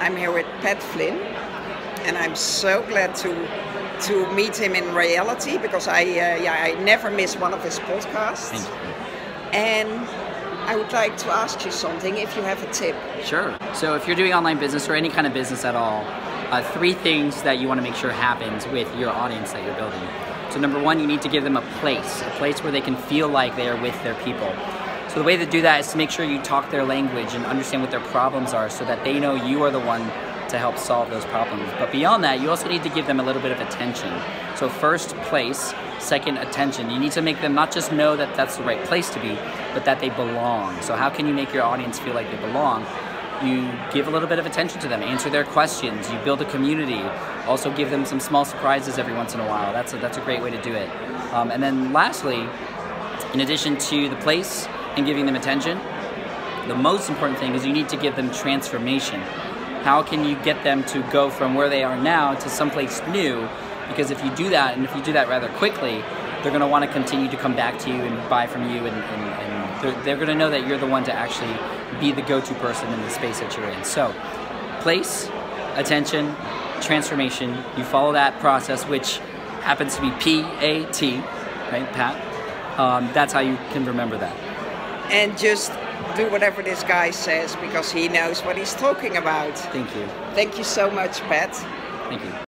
I'm here with Pat Flynn, and I'm so glad to meet him in reality because I never miss one of his podcasts. Thank you. And I would like to ask you something if you have a tip. Sure. So if you're doing online business or any kind of business at all, 3 things that you want to make sure happens with your audience that you're building. So number 1, you need to give them a place where they can feel like they are with their people. So the way to do that is to make sure you talk their language and understand what their problems are so that they know you are the one to help solve those problems. But beyond that, you also need to give them a little bit of attention. So first, place. Second, attention. You need to make them not just know that that's the right place to be, but that they belong. So how can you make your audience feel like they belong? You give a little bit of attention to them, answer their questions, you build a community, also give them some small surprises every once in a while. That's a great way to do it. And then lastly, in addition to the place and giving them attention, the most important thing is you need to give them transformation. How can you get them to go from where they are now to someplace new? Because if you do that, and if you do that rather quickly, they're going to want to continue to come back to you and buy from you, and they're going to know that you're the one to actually be the go-to person in the space that you're in. So, place, attention, transformation. You follow that process, which happens to be P-A-T, right, Pat? That's how you can remember that. And just do whatever this guy says because he knows what he's talking about. Thank you. Thank you so much, Pat. Thank you.